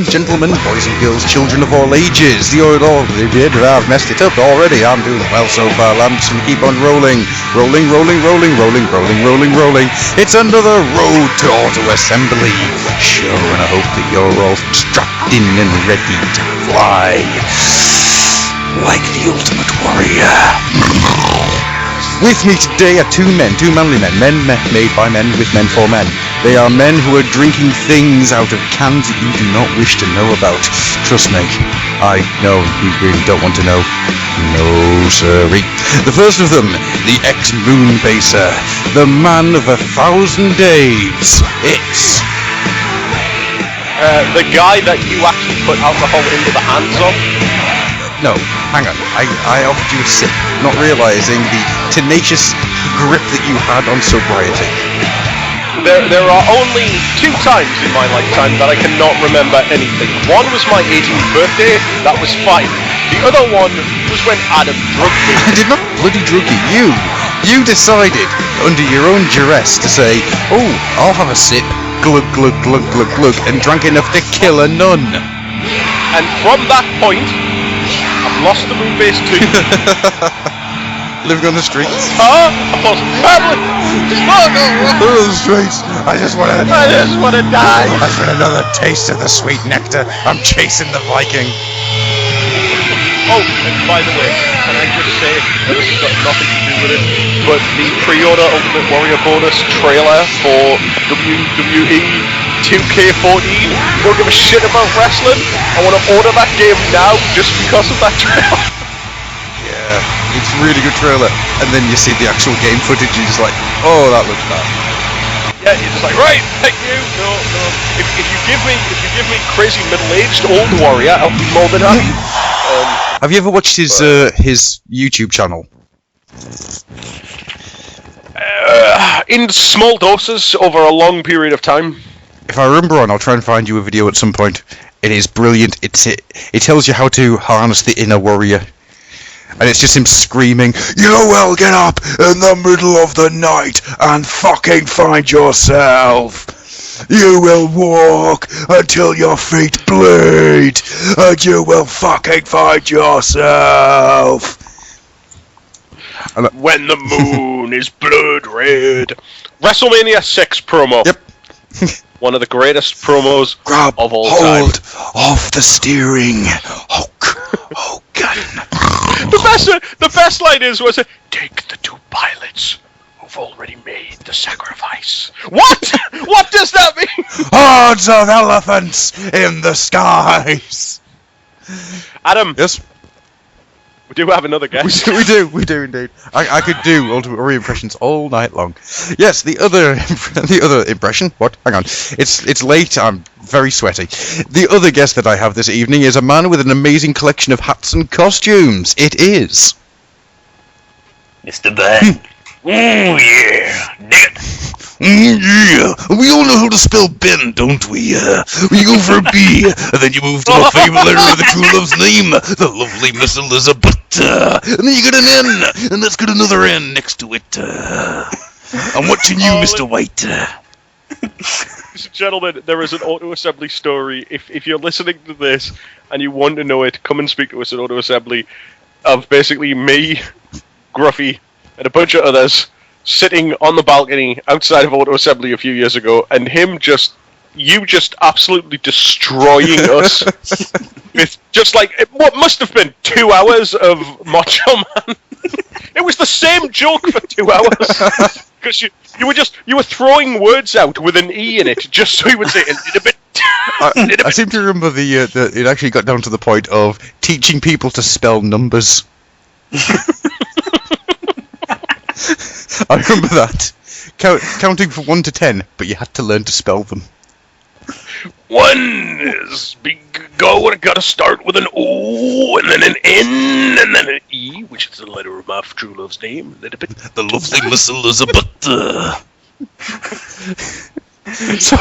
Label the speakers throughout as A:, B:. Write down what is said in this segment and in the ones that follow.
A: gentlemen, boys and girls, children of all ages. I've messed it up already. I'm doing well so far. I'm just going to keep on rolling. Rolling. It's another Road to Auto Assembly show, and I hope that you're all strapped in and ready to fly like the Ultimate Warrior. With me today are two manly men made by men with men for men. They are men who are drinking things out of cans that you do not wish to know about. Trust me, I know you really don't want to know. No, sirree. The first of them, the ex-moon baser, the man of 1,000 days. It's...
B: the guy that you actually put alcohol into the hands of?
A: No, hang on. I offered you a sip, not realising the tenacious grip that you had on sobriety.
B: There are only 2 times in my lifetime that I cannot remember anything. One was my 18th birthday, that was fine. The other one was when Adam drugged me.
A: I did not bloody drug you. You decided, under your own duress, to say, oh, I'll have a sip, glug, glug, glug, glug, glug, and drank enough to kill a nun.
B: And from that point, I've lost the moon base too.
A: Living on the streets.
B: I've lost family.
A: Living on the streets. I just want to
B: die.
A: I just want another taste of the sweet nectar. I'm chasing the Viking.
B: Oh, and by the way, can I just say, this has got nothing to do with it, but the pre-order Ultimate Warrior bonus trailer for WWE 2K14, don't give a shit about wrestling. I want to order that game now just because of that trailer.
A: Yeah, it's a really good trailer, and then you see the actual game footage and you're just like, oh, that looks bad.
B: Yeah, you're just like, right, thank you. No. If you give me crazy middle-aged old warrior, I'll be more than happy.
A: Have you ever watched his YouTube channel?
B: In small doses over a long period of time.
A: If I remember on, I'll try and find you a video at some point. It is brilliant. It tells you how to harness the inner warrior. And it's just him screaming, you will get up in the middle of the night and fucking find yourself. You will walk until your feet bleed, and you will fucking find yourself.
B: When the moon is blood red. WrestleMania 6 promo.
A: Yep.
B: One of the greatest promos of all time.
A: Hold off the steering, Hulk Hogan.
B: The best line was, take the 2 pilots who've already made the sacrifice. What? What does that mean?
A: Hordes of elephants in the skies.
B: Adam.
A: Yes?
B: We do have another guest.
A: We do indeed. I could do Ultimate Warrior impressions all night long. Yes, the other impression. What? Hang on. It's late. I'm very sweaty. The other guest that I have this evening is a man with an amazing collection of hats and costumes. It is
C: Mr. Bang. Oh yeah, dig it.
A: Yeah, we all know how to spell Ben, don't we? We go for a B, and then you move to a favorite letter of the true love's name, the lovely Miss Elizabeth. And then you get an N, and that's got another N next to it. I'm watching you, Mr. White.
B: Ladies and gentlemen, there is an Auto Assembly story. If you're listening to this and you want to know it, come and speak to us at Auto Assembly of basically me, Gruffy, and a bunch of others sitting on the balcony outside of Auto Assembly a few years ago, and you just absolutely destroying us with just like what must have been 2 hours of Macho Man. It was the same joke for 2 hours because you were throwing words out with an E in it just so he would say a little bit.
A: I seem to remember it actually got down to the point of teaching people to spell numbers. I remember that. Counting from 1 to 10, but you had to learn to spell them.
B: 1 is gotta start with an O, and then an N, and then an E, which is the letter of my true love's name.
A: The lovely Miss Elizabeth.
B: So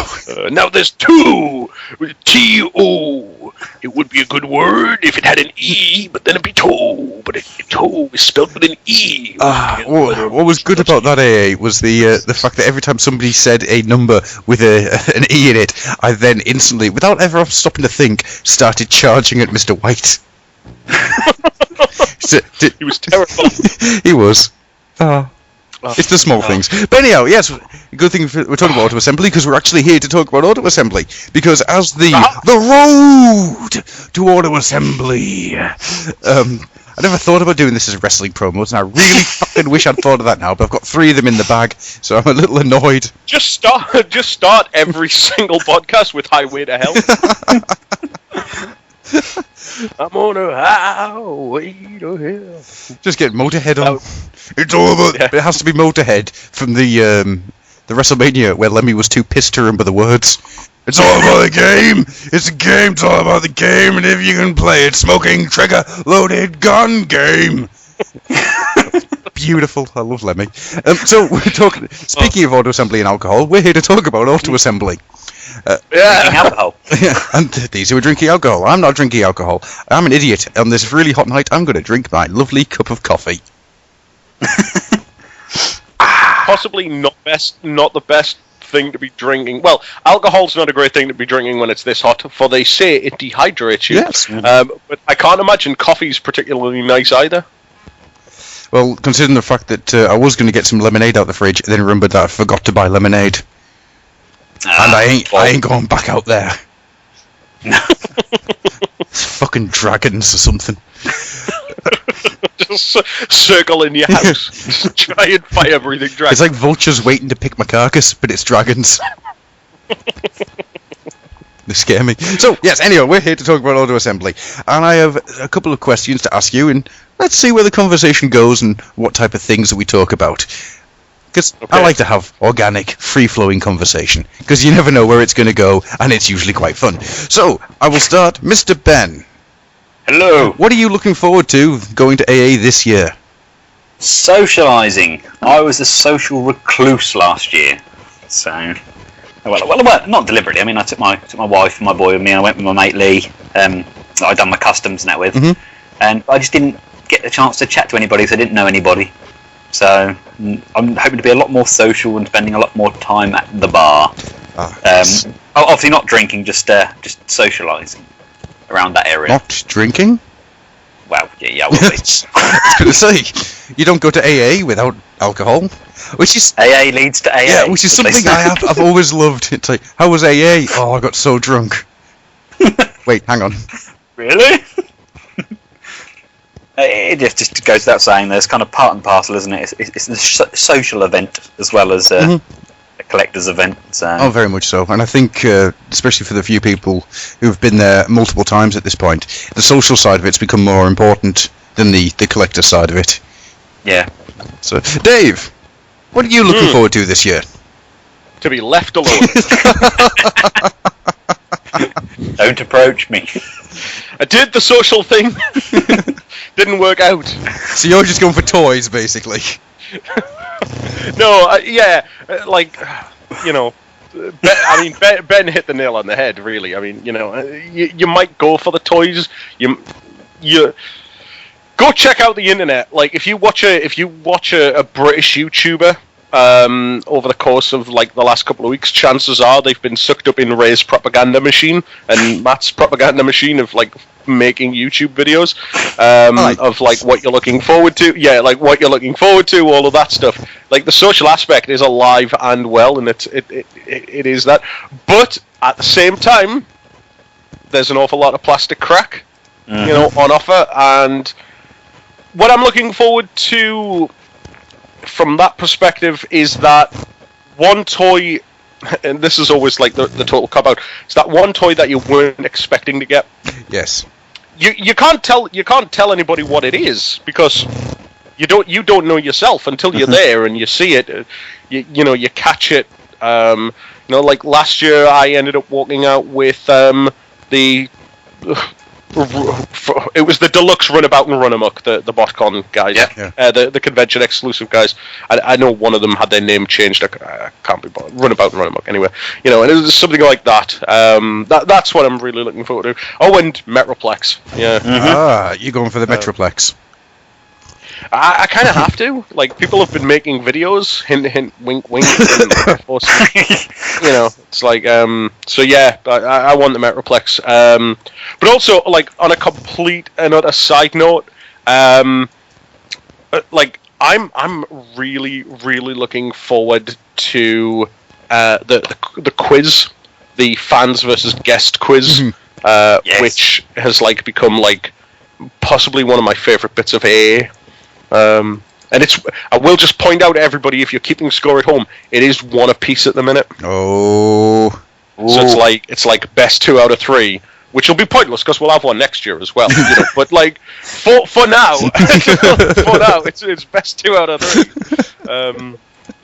B: now there's 2 with T-O. It would would be a good word if it had an E, but then it'd be toe. But toe is spelled with an E.
A: What was good about that AA was the fact that every time somebody said a number with an E in it, I then instantly, without ever stopping to think, started charging at Mr. White.
B: He was terrible.
A: He was. It's the small things. But anyhow, yes, good thing we're talking about auto assembly, because we're actually here to talk about auto assembly. Because as the road to auto assembly, I never thought about doing this as wrestling promos, and I really fucking wish I'd thought of that now. But I've got 3 of them in the bag, so I'm a little annoyed.
B: Just start every single podcast with Highway to Hell. I'm on a highway to hell.
A: Just get Motorhead on. It's all about. Yeah. It has to be Motorhead from the WrestleMania where Lemmy was too pissed to remember the words. It's all about the game. It's a game. It's all about the game, and if you can play it, smoking trigger loaded gun game. Beautiful. I love Lemmy. So we're talking. Speaking of auto assembly and alcohol, we're here to talk about auto assembly.
C: Drinking alcohol.
A: And these who are drinking alcohol. I'm not drinking alcohol. I'm an idiot. On this really hot night, I'm going to drink my lovely cup of coffee.
B: Possibly not the best thing to be drinking. Well, alcohol's not a great thing to be drinking when it's this hot, for they say it dehydrates you.
A: Yes.
B: But I can't imagine coffee's particularly nice either.
A: Well, considering the fact that I was going to get some lemonade out the fridge, and then remembered that I forgot to buy lemonade. And I ain't going back out there. Fucking dragons or something.
B: Just circle in your house. Giant fire-breathing dragons.
A: It's like vultures waiting to pick my carcass, but it's dragons. They scare me. So, yes, anyway, we're here to talk about auto assembly. And I have a couple of questions to ask you, and let's see where the conversation goes and what type of things that we talk about. Because I like to have organic, free-flowing conversation, because you never know where it's going to go, and it's usually quite fun. So, I will start. Mr. Ben.
C: Hello.
A: What are you looking forward to going to AA this year?
C: Socialising. I was a social recluse last year. So, well, not deliberately. I mean, I took my wife and my boy with me, and I went with my mate Lee, that I'd done my customs and that with. Mm-hmm. And I just didn't get the chance to chat to anybody, because I didn't know anybody. So I'm hoping to be a lot more social and spending a lot more time at the bar. Yes. Obviously not drinking, just socialising around that area.
A: Not drinking?
C: Well, yeah, I will be.
A: I was going to say, you don't go to AA without alcohol, which is
C: AA leads to AA.
A: Yeah, which is something I've always loved. It's like, how was AA? Oh, I got so drunk. Wait, hang on.
C: Really? It just goes without saying. There's kind of part and parcel, isn't it? It's a social event as well as a collector's event. So.
A: Oh, very much so. And I think, especially for the few people who've been there multiple times at this point, the social side of it's become more important than the collector side of it.
C: Yeah.
A: So, Dave, what are you looking forward to this year?
B: To be left alone.
C: Don't approach me.
B: I did the social thing. Didn't work out.
A: So you're just going for toys, basically.
B: No, Ben hit the nail on the head. Really, I mean, you might go for the toys. You go check out the internet. Like if you watch a British YouTuber over the course of like the last couple of weeks, chances are they've been sucked up in Ray's propaganda machine and Matt's propaganda machine of like making YouTube videos of like what you're looking forward to. Yeah, like what you're looking forward to, all of that stuff. Like the social aspect is alive and well, and it is that. But at the same time, there's an awful lot of plastic crack, on offer. And what I'm looking forward to from that perspective is that one toy, and this is always like the total cop-out, it's that one toy that you weren't expecting to get.
A: Yes.
B: You can't tell anybody what it is, because you don't know yourself until you're there and you see it. You catch it. Like last year, I ended up walking out with the it was the deluxe Runabout and Runamuck, the BotCon guys,
C: Yeah.
B: The convention exclusive guys. I know one of them had their name changed. I can't be bothered. Runabout and Runamuck, anyway. You know, and it was something like that. That's what I'm really looking forward to. Oh, and Metroplex. Yeah.
A: Mm-hmm. You're going for the Metroplex.
B: I kind of have to. Like, people have been making videos, hint, hint, wink, wink. And, you know, it's like, so yeah, I want the Metroplex. But also, like, on a complete and utter side note, like, I'm really, really looking forward to the quiz, the fans versus guest quiz,
C: Yes.
B: which has, like, become, like, possibly one of my favorite bits of AA. And I will just point out to everybody, if you're keeping score at home, it is 1 apiece at the minute.
A: Oh.
B: So it's like best 2 out of 3, which will be pointless because we'll have one next year as well. You know? But like for now, it's best 2 out of 3.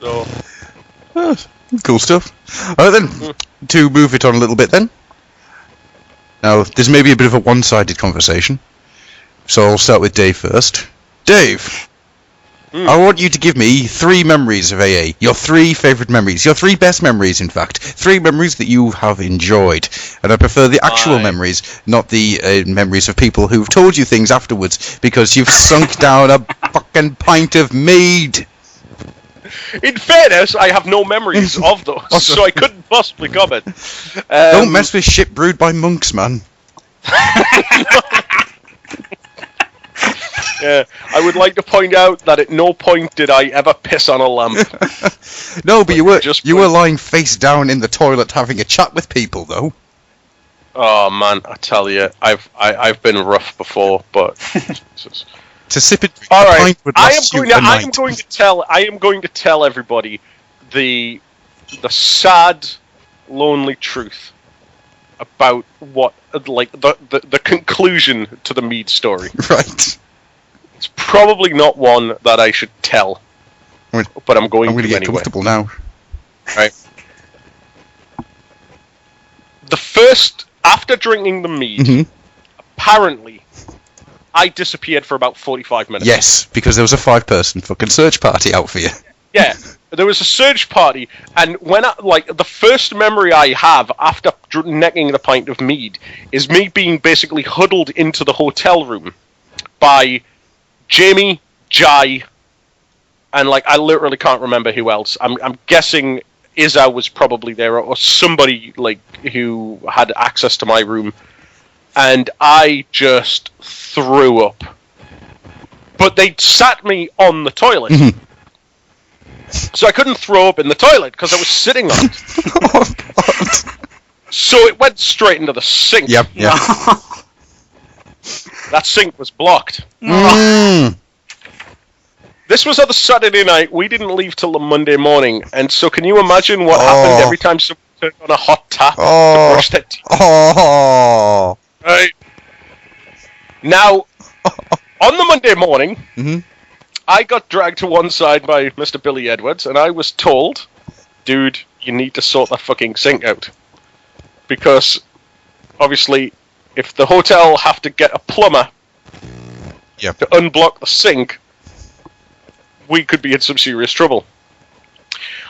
B: So
A: Cool stuff. All right then, to move it on a little bit then. Now, there's maybe a bit of a one-sided conversation, so I'll start with Dave first. Dave, I want you to give me 3 memories of AA. Your 3 favourite memories. Your 3 best memories, in fact. 3 memories that you have enjoyed. And I prefer the actual memories, not the memories of people who've told you things afterwards because you've sunk down a fucking pint of mead.
B: in fairness, I have no memories of those, so I couldn't possibly comment.
A: Don't mess with shit brewed by monks, man.
B: Yeah, I would like to point out that at no point did I ever piss on a lamp.
A: No, but you were lying face down in the toilet having a chat with people, though.
B: Oh man, I tell you, I've been rough before, but
A: To sip it.
B: all right,
A: pint would last you a
B: I
A: night.
B: am going to tell everybody the sad, lonely truth about what, like, the conclusion to the Mead story.
A: Right.
B: It's probably not one that I should tell, but I'm going to
A: get
B: anyway.
A: comfortable now.
B: Right. The first, after drinking the mead, apparently, I disappeared for about 45 minutes.
A: Yes, because there was a 5-person fucking search party out for you.
B: Yeah, there was a search party, and when the first memory I have after necking the pint of mead is me being basically huddled into the hotel room by Jamie, Jai, and like I literally can't remember who else. I'm guessing Izza was probably there or somebody like who had access to my room, and I just threw up. But they sat me on the toilet. So I couldn't throw up in the toilet because I was sitting on it. So it went straight into the sink.
A: Yep.
B: That sink was blocked. This was on the Saturday night. We didn't leave till the Monday morning. And so can you imagine what happened every time someone turned on a hot tap to brush their teeth?
A: Oh.
B: Right. Now, on the Monday morning, I got dragged to one side by Mr. Billy Edwards, and I was told, dude, you need to sort that fucking sink out. Because, obviously, if the hotel have to get a plumber to unblock the sink, we could be in some serious trouble.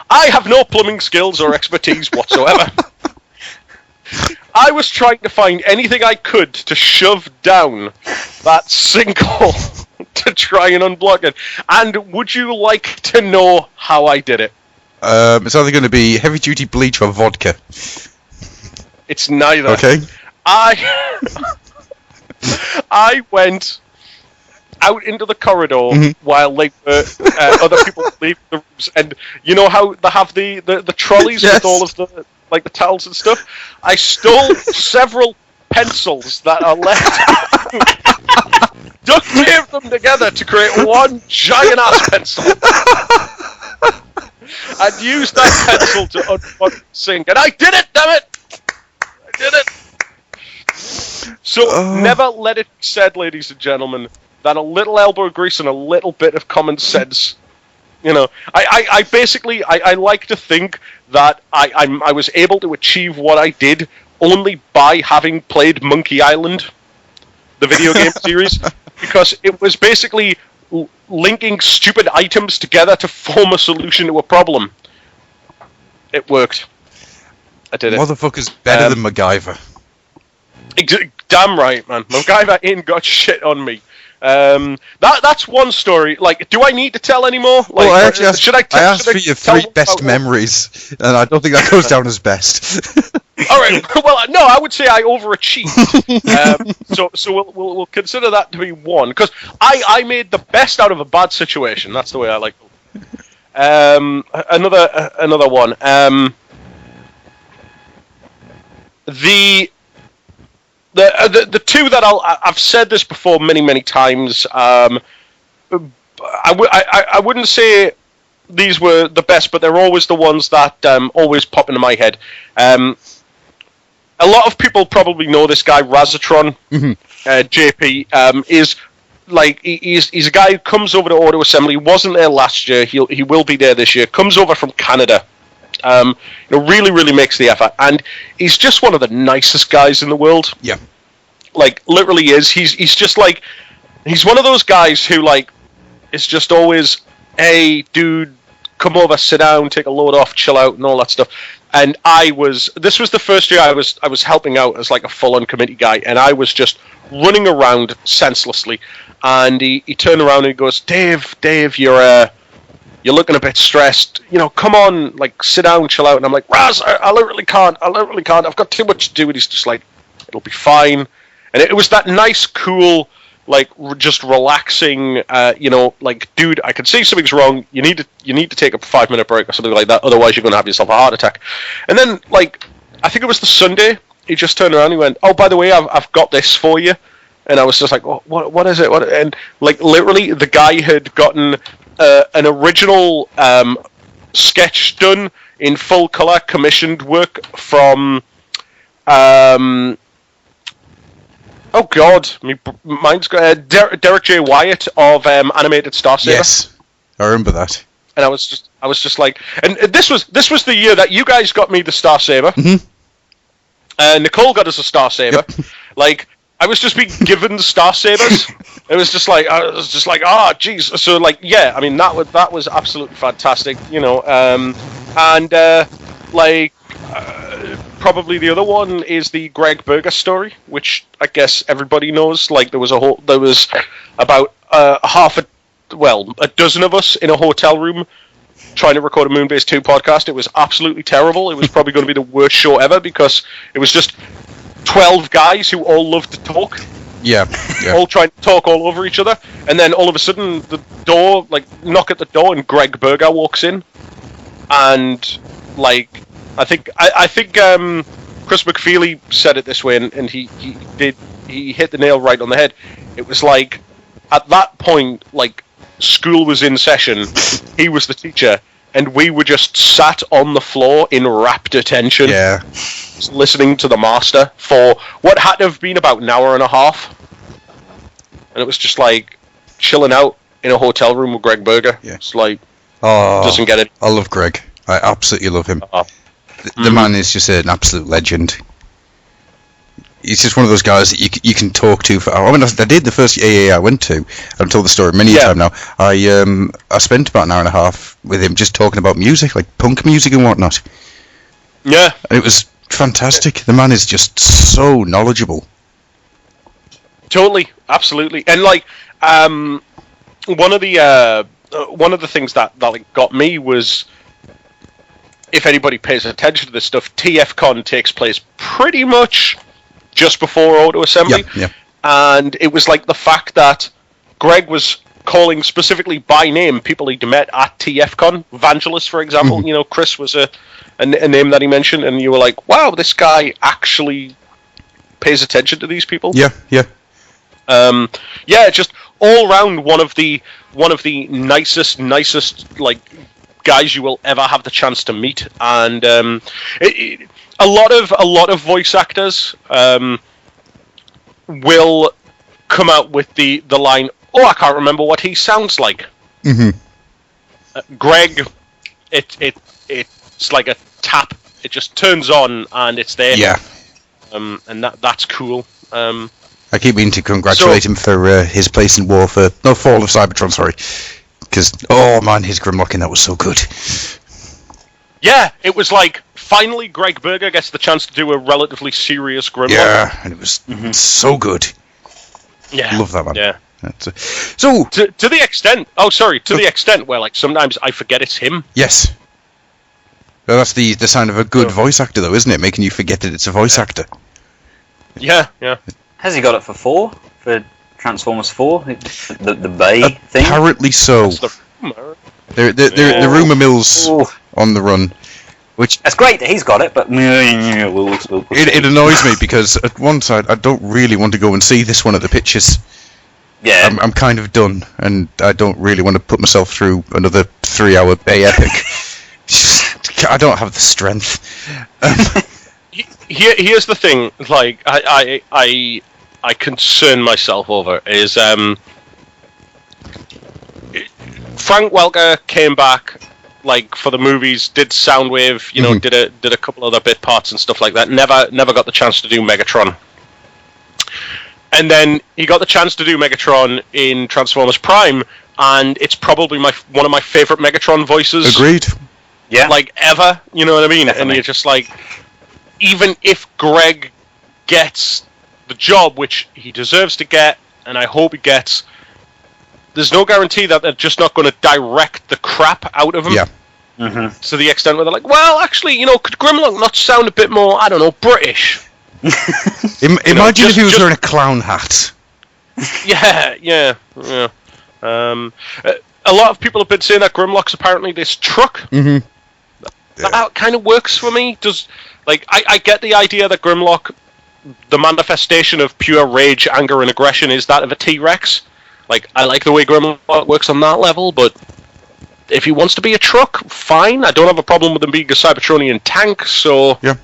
B: I have no plumbing skills or expertise whatsoever. I was trying to find anything I could to shove down that sinkhole to try and unblock it. And would you like to know how I did it?
A: It's either going to be heavy-duty bleach or vodka.
B: It's neither.
A: Okay.
B: I went out into the corridor while they were other people leaving the rooms, and you know how they have the trolleys with all of the like the towels and stuff. I stole several pencils that are left, duct taped them together to create one giant ass pencil, and used that pencil to unplug the sink. And I did it, damn it! I did it. So never let it be said, ladies and gentlemen, that a little elbow grease and a little bit of common sense. You know, I basically like to think that I was able to achieve what I did only by having played Monkey Island. the video game series, because it was basically linking stupid items together to form a solution to a problem. It worked. I did it.
A: Motherfucker's better than MacGyver.
B: Damn right, man. MacGyver ain't got shit on me. That's one story. Like, do I need to tell any more? Like,
A: Well, I actually asked,
B: should
A: I asked for your
B: tell
A: 3 best
B: about-
A: memories, and I don't think that goes down as best.
B: All right. Well, no, I would say I overachieved. So we'll consider that to be 1, because I made the best out of a bad situation. That's the way I like it. Another one. The 2 that I've said this before many times. I wouldn't say these were the best, but they're always the ones that always pop into my head. A lot of people probably know this guy, Razatron. JP is like he's a guy who comes over to Auto Assembly. Wasn't there last year. He will be there this year. Comes over from Canada. Really makes the effort, and he's just one of the nicest guys in the world.
A: Yeah,
B: like literally is. He's just like, he's one of those guys who like is just always, hey dude, come over, sit down, take a load off, chill out, and all that stuff. And this was the first year I was helping out as like a full-on committee guy, and I was just running around senselessly. And he turned around and he goes, Dave, you're looking a bit stressed. Come on, like sit down, chill out. And I'm like, Raz, I literally can't. I've got too much to do. And he's just like, it'll be fine. And it was that nice, cool, like just relaxing. Like, dude, I can see something's wrong. You need to take a 5-minute break or something like that. Otherwise, you're going to have yourself a heart attack. And then, like, I think it was the Sunday. He just turned around and he went, oh, by the way, I've got this for you. And I was just like, oh, what is it? And like literally, the guy had gotten an original sketch done in full color, commissioned work from oh god, mine's got Derek J. Wyatt of Animated Star Saber.
A: yes, I remember that.
B: And I was just like, and this was the year that you guys got me the Star Saber. Nicole got us a Star Saber.
A: Yep.
B: Like, I was just being given Star Sabers. It was just like, jeez. So like, yeah, I mean that was absolutely fantastic, probably the other one is the Greg Berger story, which I guess everybody knows. Like, there was about a dozen of us in a hotel room trying to record a Moonbase 2 podcast. It was absolutely terrible. It was probably going to be the worst show ever because it was just 12 guys who all loved to talk.
A: Yeah.
B: All trying to talk all over each other. And then all of a sudden, the door, like, knock at the door and Greg Berger walks in. And, like, I think Chris McFeely said it this way, and he hit the nail right on the head. It was like, at that point, like, school was in session, he was the teacher, and we were just sat on the floor in rapt attention, listening to the master for what had to have been about an hour and a half. And it was just like chilling out in a hotel room with Greg Berger.
A: Yeah.
B: It's like,
A: doesn't get it. I love Greg. I absolutely love him. The man is just an absolute legend. He's just one of those guys that you can talk to for hours. I mean, I did the first AA I went to. I've told the story many a time now. I spent about an hour and a half with him just talking about music, like punk music and whatnot.
B: Yeah.
A: And it was fantastic. The man is just so knowledgeable.
B: Totally, absolutely, and like one of the things that like got me was, if anybody pays attention to this stuff, TFCon takes place pretty much just before Auto Assembly, and it was like the fact that Greg was calling specifically by name people he'd met at TFCon. Vangelis, for example, Chris was a name that he mentioned, and you were like, wow, this guy actually pays attention to these people. Just all round one of the nicest like guys you will ever have the chance to meet, and a lot of voice actors will come out with the line, "Oh, I can't remember what he sounds like." Greg, it's like a tap. It just turns on and it's there.
A: Yeah.
B: And that's cool.
A: I keep meaning to congratulate him for his place in Fall of Cybertron, sorry. Because, oh man, his Grimlock in that was so good.
B: Yeah, it was like, finally Greg Berger gets the chance to do a relatively serious Grimlock.
A: Yeah, and it was so good.
B: Yeah.
A: Love that, man.
B: Yeah.
A: So...
B: To the extent... Oh, sorry. To the extent where, like, sometimes I forget it's him.
A: Yes. Well, that's the sign of a good voice actor, though, isn't it? Making you forget that it's a voice actor.
B: Yeah, yeah.
C: Has he got it for 4? For Transformers 4? The Bay thing?
A: Apparently so. The rumour mill's on the run. Which
C: That's great that he's got it, but... We'll
A: it annoys me, because at one side, I don't really want to go and see this one at the pictures.
C: Yeah.
A: I'm kind of done, and I don't really want to put myself through another 3-hour Bay epic. I don't have the strength.
B: Here's the thing, like, I concern myself over is Frank Welker came back, like, for the movies, did Soundwave, you know, did a couple other bit parts and stuff like that. Never got the chance to do Megatron. And then he got the chance to do Megatron in Transformers Prime, and it's probably one of my favorite Megatron voices.
A: Agreed.
C: Yeah.
B: Like, ever, you know what I mean?
C: Definitely.
B: And you're just like, even if Greg gets the job, which he deserves to get, and I hope he gets, there's no guarantee that they're just not going to direct the crap out of him.
A: Yeah.
B: To the extent where they're like, well, actually, you know, could Grimlock not sound a bit more, I don't know, British?
A: Imagine if he was wearing a clown hat.
B: Yeah. A lot of people have been saying that Grimlock's apparently this truck.
A: Mm-hmm.
B: That kind of works for me. I get the idea that Grimlock, the manifestation of pure rage, anger, and aggression, is that of a T-Rex. Like, I like the way Grimlock works on that level, but if he wants to be a truck, fine. I don't have a problem with him being a Cybertronian tank, so...
A: Yeah.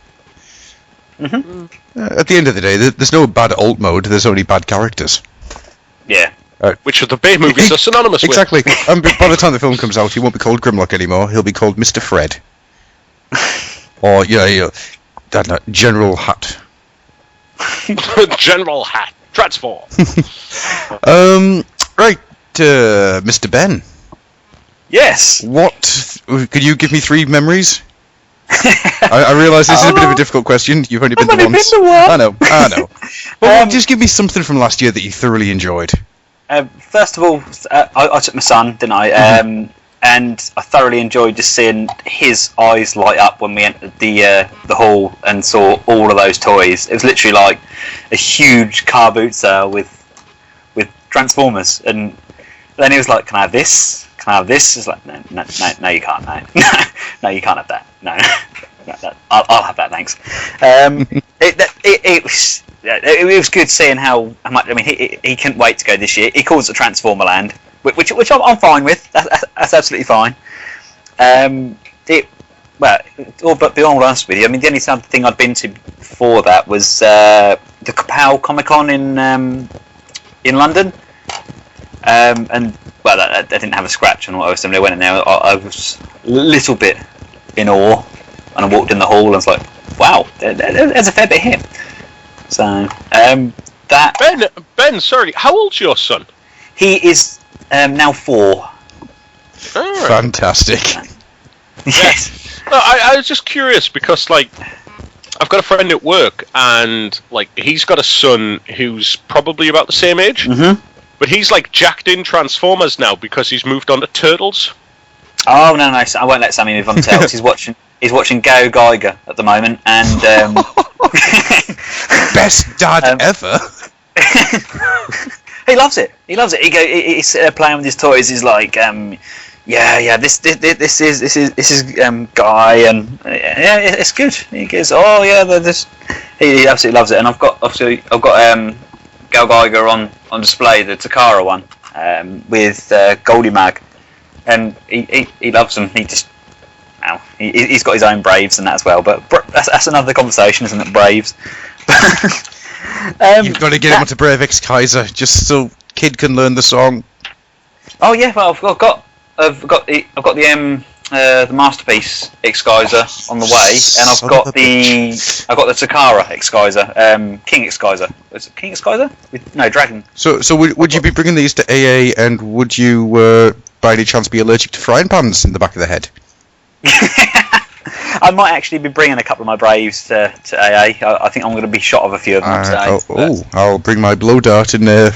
A: At the end of the day, there's no bad alt mode, there's only bad characters.
C: Yeah.
B: Which the Bay movies are synonymous with.
A: Exactly. And by the time the film comes out, he won't be called Grimlock anymore, he'll be called Mr. Fred. Or, General Hat.
B: General Hat. Transform.
A: Right, Mr. Ben.
C: Yes.
A: Could you give me 3 memories? I realise this is a bit of a difficult question. You've only been there once. I know. Well, just give me something from last year that you thoroughly enjoyed.
C: First of all, I took my son, didn't I? And I thoroughly enjoyed just seeing his eyes light up when we entered the hall and saw all of those toys. It was literally like a huge car boot sale with Transformers, and then he was like, "Can I have this? Can I have this?" It's like, no, you can't. No, you can't have that. No, I'll have that, thanks. It was good seeing how much. I mean, he couldn't wait to go this year. He calls it Transformer Land, which I'm fine with. That's absolutely fine. But to be honest with you, I mean, the only other thing I'd been to before that was the Kapow Comic Con in London, and well, that didn't have a scratch on what I was doing. I went in there, I was a little bit in awe, and I walked in the hall and was like, wow, there's a fair bit here. So that
B: Ben, sorry, how old's your son?
C: He is now 4.
B: Right.
A: Fantastic.
C: Yes.
B: No, I was just curious because, like, I've got a friend at work, and like he's got a son who's probably about the same age, but he's like jacked in Transformers now because he's moved on to Turtles.
C: Oh no, I won't let Sammy move on to Turtles. He's watching Go Geiger at the moment, and
A: best dad ever.
C: He loves it. He's playing with his toys. He's like, this is Guy, and yeah, it's good. He goes, oh yeah, this. He absolutely loves it, and I've got Gal Geiger on display, the Takara one, with Goldie Mag, and he loves them. He just, he's got his own Braves and that as well, but that's another conversation, isn't it? Braves.
A: You've got to get him onto Brave X Kaiser just so kid can learn the song.
C: Oh yeah, well I've got the the Masterpiece Exciser on the way, and I've got the Takara Exciser, King Exciser. Is it King Exciser? No, Dragon.
A: So would you be bringing these to AA, and would you, by any chance, be allergic to frying pans in the back of the head?
C: I might actually be bringing a couple of my Braves to AA. I think I'm going to be shot of a few of them today.
A: I'll bring my blow dart in there.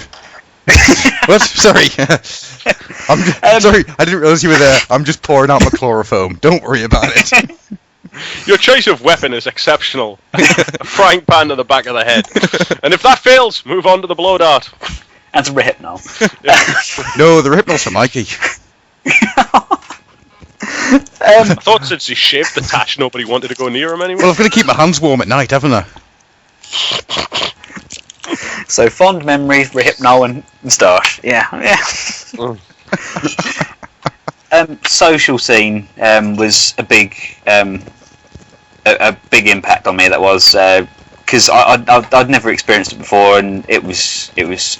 A: What? Sorry. Sorry, I didn't realise you were there. I'm just pouring out my chloroform. Don't worry about it.
B: Your choice of weapon is exceptional. A frying pan to the back of the head. And if that fails, move on to the blow dart.
C: And some Rehypnol.
A: No, the Rehypnol's for Mikey.
B: I thought since he shaved the tash, nobody wanted to go near him anymore.
A: Well, I've got to keep my hands warm at night, haven't I?
C: So fond memories, Rehypnol and moustache. Yeah. Social scene was a big impact on me. That was because I'd never experienced it before, and it was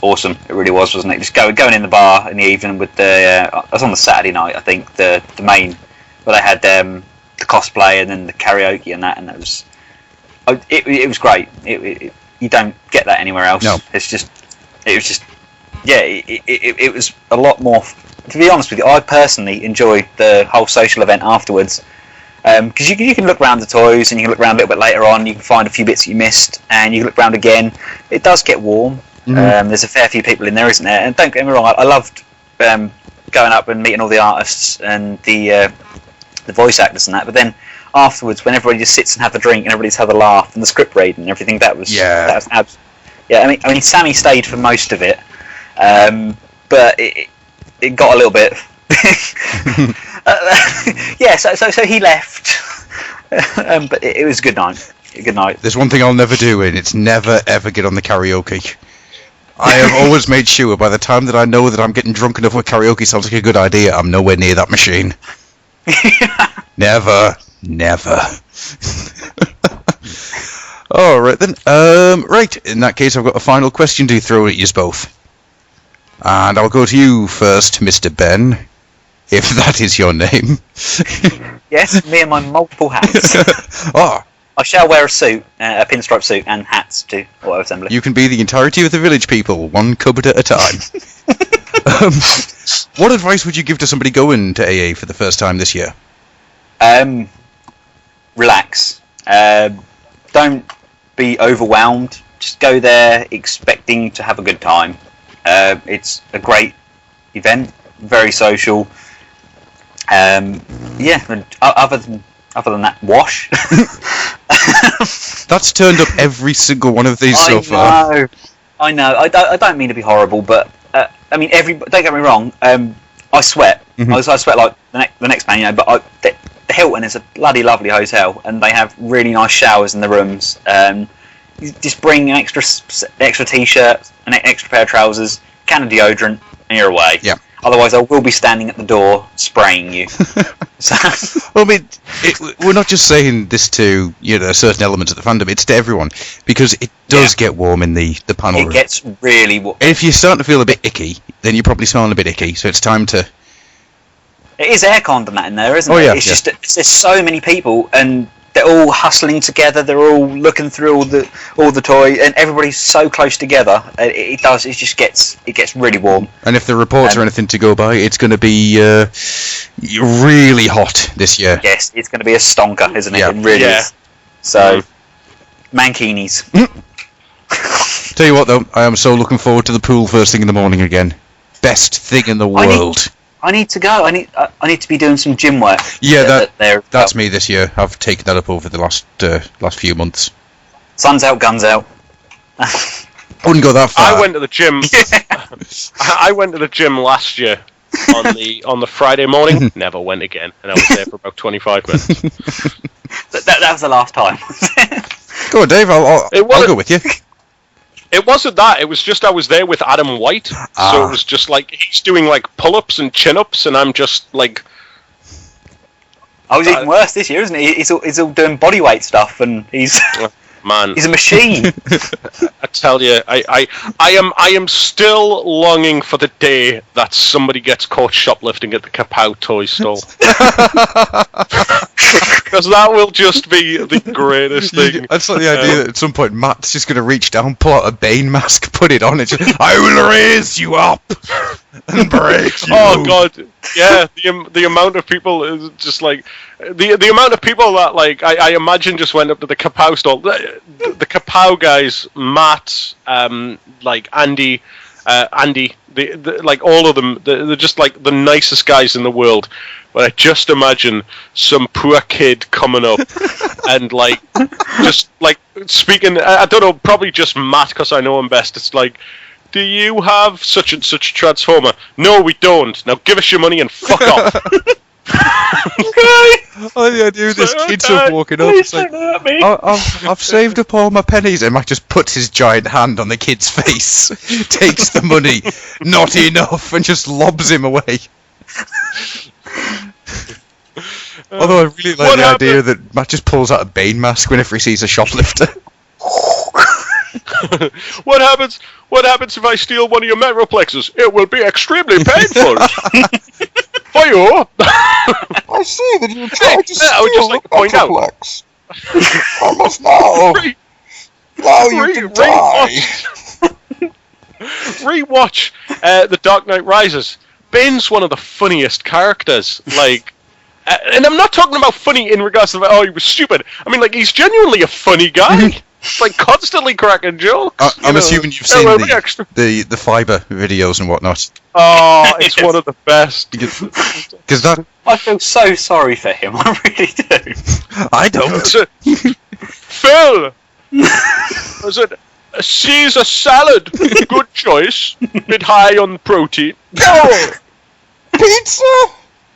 C: awesome. It really was, wasn't it? Just going in the bar in the evening with the I was on the Saturday night, I think, the main where they had the cosplay and then the karaoke and that, and that was it was great. You don't get that anywhere else.
A: No.
C: It was a lot more. To be honest with you, I personally enjoyed the whole social event afterwards. Because you can look around the toys, and you can look around a little bit later on, you can find a few bits that you missed, and you can look around again. It does get warm. Mm-hmm. There's a fair few people in there, isn't there? And don't get me wrong, I loved going up and meeting all the artists and the voice actors and that, but then afterwards, when everybody just sits and have a drink and everybody's had a laugh and the script reading and everything, that was I mean Sammy stayed for most of it, but it got a little bit so he left, but it was a good night.
A: There's one thing I'll never do, and it's never ever get on the karaoke. I have always made sure by the time that I know that I'm getting drunk enough where karaoke sounds like a good idea, I'm nowhere near that machine. Never. All right then. Right. In that case, I've got a final question to throw at you both, and I'll go to you first, Mr. Ben, if that is your name.
C: Yes, me and my multiple hats. I shall wear a suit, a pinstripe suit, and hats to Auto Assembly.
A: You can be the entirety of the village people, one cupboard at a time. What advice would you give to somebody going to AA for the first time this year?
C: Relax. Don't be overwhelmed. Just go there expecting to have a good time. It's a great event, very social. And other than that, wash.
A: That's turned up every single one of these so far.
C: I know. I don't mean to be horrible, but I mean, don't get me wrong. I sweat. Mm-hmm. I sweat like the next man, But the Hilton is a bloody lovely hotel, and they have really nice showers in the rooms. You just bring an extra t-shirt, an extra pair of trousers, can of deodorant, and you're away.
A: Yeah.
C: Otherwise, I will be standing at the door spraying you.
A: Well, I mean, we're not just saying this to a certain element of the fandom; it's to everyone, because it does get warm in the panel room.
C: It gets really warm.
A: If you're starting to feel a bit icky, then you're probably smelling a bit icky. So it's time to.
C: It is air-conned and that in there, isn't it?
A: Yeah,
C: it's just there's so many people, and they're all hustling together. They're all looking through all the toy, and everybody's so close together. It just gets really warm.
A: And if the reports are anything to go by, it's going to be really hot this year.
C: Yes, it's going to be a stonker, isn't it?
A: Yeah.
C: It really is. So, mankinis.
A: Tell you what, though, I am so looking forward to the pool first thing in the morning again. Best thing in the world.
C: I need to go. I need to be doing some gym work.
A: Yeah, that's me this year. I've taken that up over the last few months.
C: Sun's out, guns out.
A: I wouldn't go that far.
B: I went to the gym. I went to the gym last year on the Friday morning. Never went again, and I was there for about 25 minutes.
C: That was the last time.
A: Go on, Dave. I'll go with you.
B: It wasn't that. It was just I was there with Adam White, so it was just like he's doing like pull-ups and chin-ups, and I'm just like.
C: I was even worse this year, isn't he? He's all doing bodyweight stuff, and he's.
B: man.
C: He's a machine.
B: I tell you, I am still longing for the day that somebody gets caught shoplifting at the Kapow toy store. Because that will just be the greatest thing.
A: That's like the idea that at some point Matt's just going to reach down, pull out a Bane mask, put it on, and just, I will raise you up and break you.
B: Oh god, yeah. The amount of people is just like the amount of people that like I imagine just went up to the Kapow store. The Kapow guys, Matt, like Andy, like all of them, they're just like the nicest guys in the world. But I just imagine some poor kid coming up and like just like speaking. I don't know, probably just Matt because I know him best. It's like, do you have such and such a transformer? No, we don't. Now give us your money and fuck off.
A: Oh, the idea of this kid sort of walking up. It's like, I've saved up all my pennies, and Matt just puts his giant hand on the kid's face, takes the money, not enough, and just lobs him away. Although I really like the idea that Matt just pulls out a Bane mask whenever he sees a shoplifter.
B: What happens if I steal one of your Metroplexes? It will be extremely painful. For you.
D: I see that you tried to steal
B: I would just like to point out.
D: Metroplex. I must now allow you to die.
B: Rewatch The Dark Knight Rises. Bane's one of the funniest characters. Like, and I'm not talking about funny in regards to he was stupid. I mean, like, he's genuinely a funny guy. Like, constantly cracking jokes.
A: I'm assuming you've seen the fiber videos and whatnot.
B: Oh, it's one of the best.
A: Because that...
C: I feel so sorry for him. I really do.
A: I don't.
B: Phil! Was it a Caesar salad? Good choice. Bit high on protein.
D: Oh! Pizza?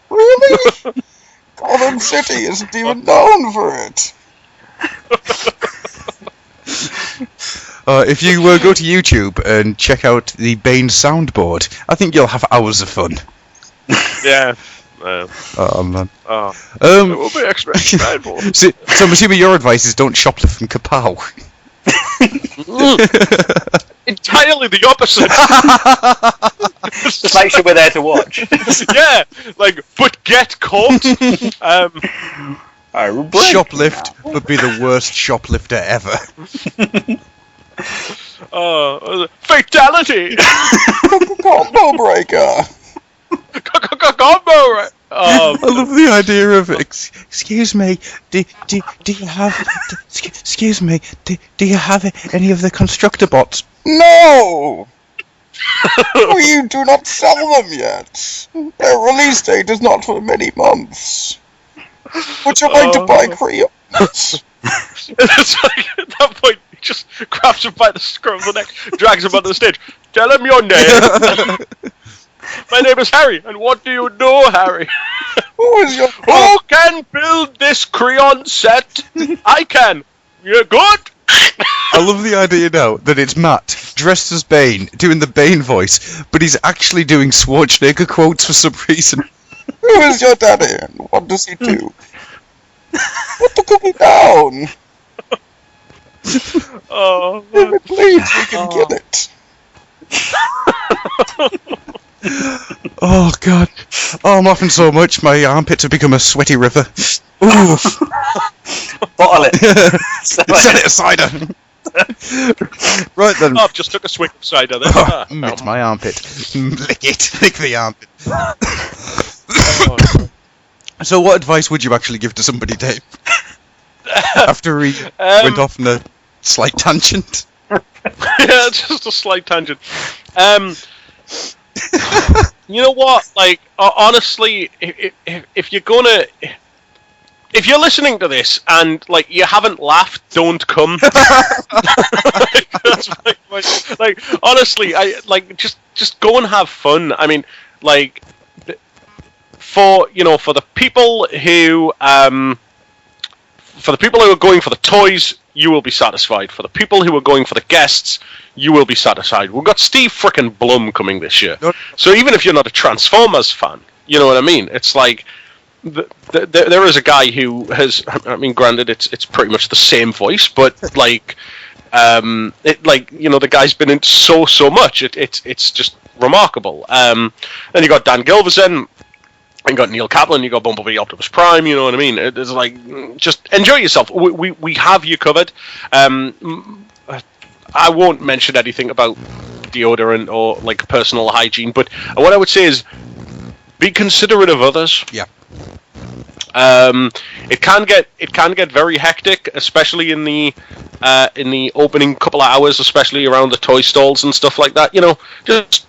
D: Really? Gotham City isn't even known for it.
A: If you go to YouTube and check out the Bane soundboard, I think you'll have hours of fun.
B: Yeah.
A: Oh man.
B: It will be extra painful.
A: So I'm assuming your advice is don't shoplift from Kapow.
B: Entirely the opposite.
C: Just make sure we're there to watch.
B: Yeah, like, but get caught.
A: Shoplift would be the worst shoplifter ever.
B: Fatality.
D: Combo breaker.
B: Combo.
A: I love the idea of excuse me. Do you have? Excuse me. Do you have any of the constructor bots?
D: No. You do not sell them yet. Their release date is not for many months. Would you like to buy crayons?
B: It's like, at that point, he just grabs him by the scruff of the neck, drags him onto the stage. Tell him your name. My name is Harry, and what do you do, Harry?
D: Who
B: can build this crayon set? I can. You're good?
A: I love the idea now that it's Matt, dressed as Bane, doing the Bane voice, but he's actually doing Schwarzenegger quotes for some reason.
D: Who is your daddy, and what does he do? Put the cookie down!
B: Oh,
D: if it bleeds, we can kill it.
A: Oh god. Oh, I'm laughing so much, my armpits have become a sweaty river. Ooh.
C: Bottle it.
A: Set it aside. Right then.
B: Oh, I've just took a swig of cider there.
A: It's my armpit. Lick it. Lick the armpit. So what advice would you actually give to somebody, Dave? After he went off on a slight tangent?
B: Yeah, just a slight tangent. You know what? Like, honestly, if you're gonna... If you're listening to this and, like, you haven't laughed, don't come. That's like, honestly, just go and have fun. I mean, like... For the people who are going for the toys, you will be satisfied. For the people who are going for the guests, you will be satisfied. We've got Steve frickin' Blum coming this year. So even if you're not a Transformers fan, you know what I mean? It's like, there is a guy who has. I mean, granted, it's pretty much the same voice, but like, the guy's been in so much. It's just remarkable. Then you got Dan Gilvezan. And you got Neil Kaplan, you got Bumblebee Optimus Prime, you know what I mean? It's like, just enjoy yourself. We have you covered. I won't mention anything about deodorant or like personal hygiene, but what I would say is be considerate of others.
A: Yeah.
B: It can get very hectic, especially in the opening couple of hours, especially around the toy stalls and stuff like that. Just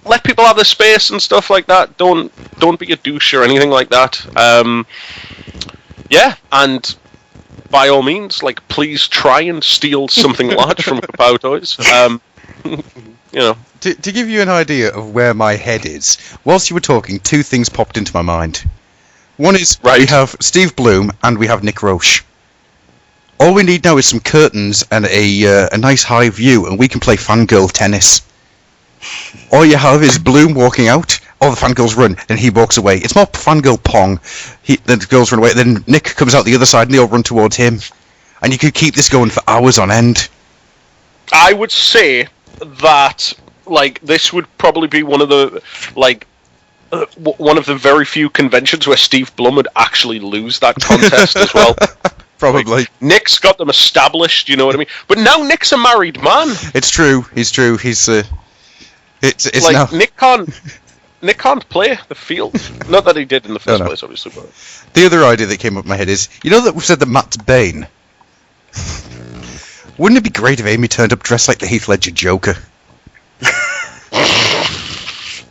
B: let people have their space and stuff like that. Don't be a douche or anything like that. And by all means, like, please try and steal something large from Kapow Toys.
A: To give you an idea of where my head is, whilst you were talking, two things popped into my mind. One is we have Steve Bloom and we have Nick Roche. All we need now is some curtains and a nice high view, and we can play fangirl tennis. All you have is Bloom walking out, all the fangirls run, then he walks away. It's more fangirl pong. Then the girls run away, then Nick comes out the other side and they all run towards him. And you could keep this going for hours on end.
B: I would say that, like, this would probably be one of the, like, one of the very few conventions where Steve Blum would actually lose that contest as well.
A: Probably.
B: Like, Nick's got them established, you know what I mean? But now Nick's a married man.
A: It's true. He's it's
B: like,
A: now.
B: Nick can't play the field. Not that he did in the first place, obviously. But
A: the other idea that came up in my head is, that we've said that Matt's Bane. Wouldn't it be great if Amy turned up dressed like the Heath Ledger Joker?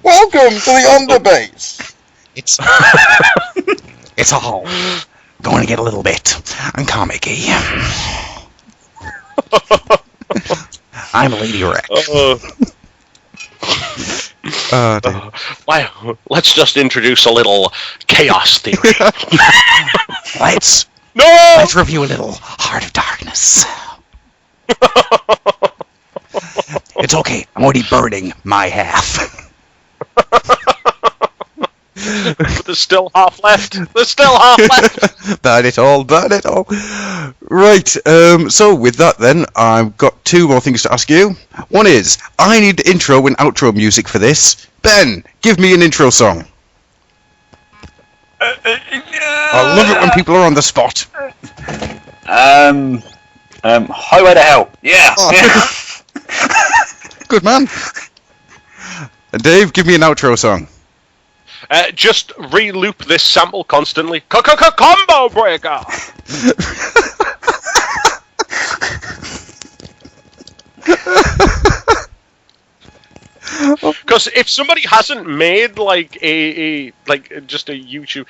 D: Welcome to the underbase.
A: It's all going to get a little bit comic-y. I'm Lady Rex.
B: Well, let's just introduce a little chaos theory.
A: Let's review a little Heart of Darkness. It's okay. I'm already burning my half.
B: But there's still half left.
A: Burn it all. Right, so with that then, I've got two more things to ask you. One is, I need intro and outro music for this. Ben, give me an intro song. I love it when people are on the spot.
C: Highway to Hell. Yeah.
A: Good man. And Dave, give me an outro song.
B: Just re-loop this sample constantly. Combo breaker! Because if somebody hasn't made like just a YouTube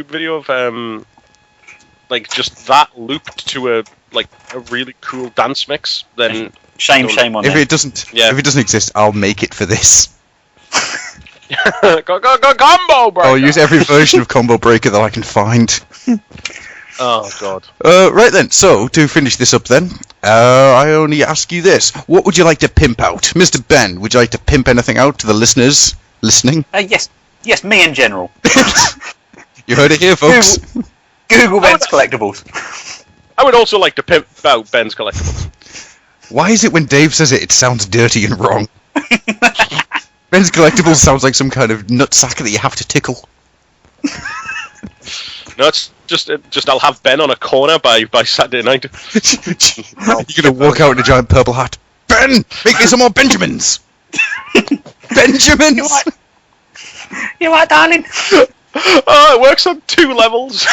B: video of like just that looped to a really cool dance mix, then
C: shame on
A: if
C: them.
A: it doesn't exist, I'll make it for this.
B: Combo breaker!
A: I'll use every version of Combo Breaker that I can find.
B: Oh god.
A: Right then, so to finish this up then, I only ask you this. What would you like to pimp out? Mr. Ben, would you like to pimp anything out to the listeners listening?
C: Yes, me in general.
A: You heard it here, folks.
C: Google Ben's Collectibles.
B: I would also like to pimp out Ben's Collectibles.
A: Why is it when Dave says it sounds dirty and wrong? Ben's Collectibles sounds like some kind of nutsack that you have to tickle.
B: No, it's just I'll have Ben on a corner by Saturday night.
A: You're gonna walk out in a giant purple hat. Ben, make me some more Benjamins. Benjamins.
C: You what, darling?
B: Oh, it works on 2 levels.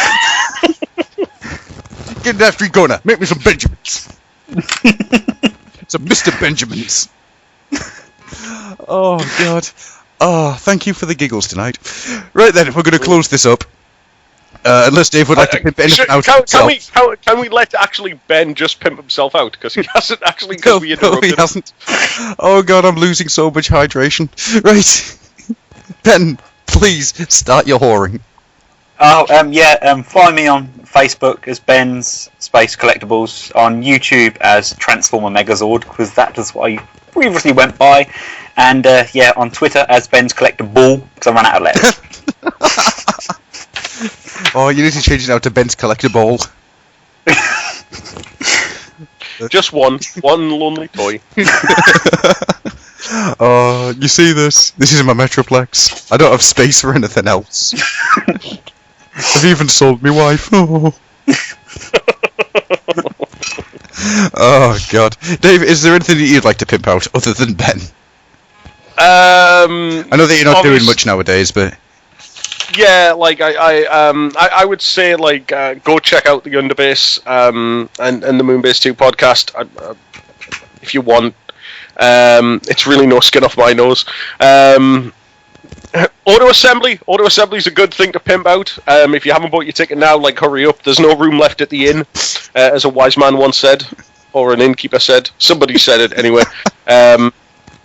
A: Get in that street corner. Make me some Benjamins. Some Mr. Benjamins. Oh god. Oh, thank you for the giggles tonight. Right then, if we're going to close this up, unless Dave would like to pimp anything out himself.
B: Can we let actually Ben just pimp himself out? Because he hasn't actually.
A: No, he hasn't. Oh god, I'm losing so much hydration. Right, Ben, please start your whoring.
C: Find me on Facebook as Ben's Space Collectibles, on YouTube as Transformer Megazord, because that is what I previously went by, and on Twitter as Ben's Collectible, because I ran out of letters.
A: Oh, you need to change it now to Ben's collectible.
B: Just one lonely toy.
A: Oh, you see this? This is my Metroplex. I don't have space for anything else. I've even sold my wife. Oh. Oh God, Dave, is there anything that you'd like to pimp out other than Ben? I know that you're not doing much nowadays, but
B: yeah, like I would say like go check out the Underbase and the Moonbase 2 podcast if you want. It's really no skin off my nose. Auto assembly is a good thing to pimp out. If you haven't bought your ticket now, like hurry up. There's no room left at the inn, as a wise man once said, or an innkeeper said. Somebody said it anyway.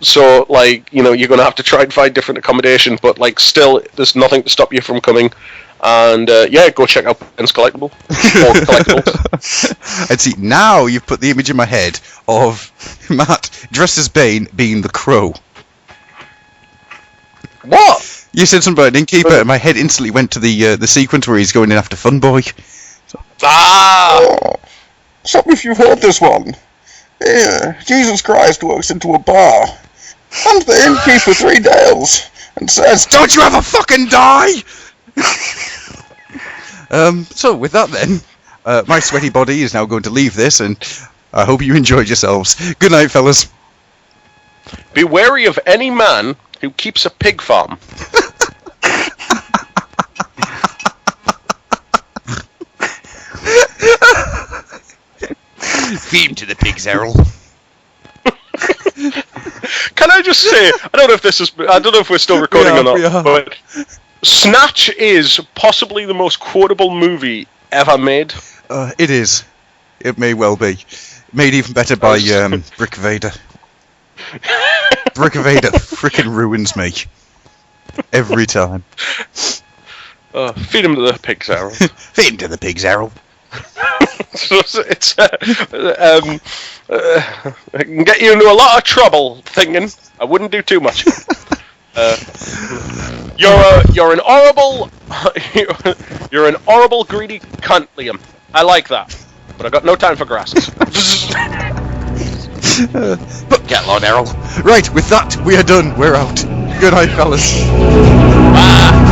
B: So like, you know, you're gonna have to try and find different accommodation, but like still, there's nothing to stop you from coming. And yeah, go check out Ben's Collectible. Or Collectibles.
A: and see, now you've put the image in my head of Matt dressed as Bane being the Crow.
B: What?
A: You said something about an innkeeper, and my head instantly went to the sequence where he's going in after Funboy.
D: Oh, stop if you've heard this one. Yeah, Jesus Christ walks into a bar, and the innkeeper 3 Dales, and says,
A: "Don't you ever fucking die!" So with that then, my sweaty body is now going to leave this, and I hope you enjoyed yourselves. Good night, fellas.
B: Be wary of any man who keeps a pig farm.
A: Feed him to the pigs, Errol.
B: Can I just say, I don't know if we're still recording or not, but Snatch is possibly the most quotable movie ever made.
A: It is. It may well be. Made even better by Brick Vader. Brick Vader frickin' ruins me. Every time.
B: Feed him to the pigs, Errol.
A: Feed him to the pigs, Errol.
B: So it can get you into a lot of trouble thinking. I wouldn't do too much. You're an horrible greedy cunt, Liam. I like that, but I got no time for grasses.
A: Get Lord Errol. Right, with that, we are done. We're out. Good night, fellas.
B: Bye.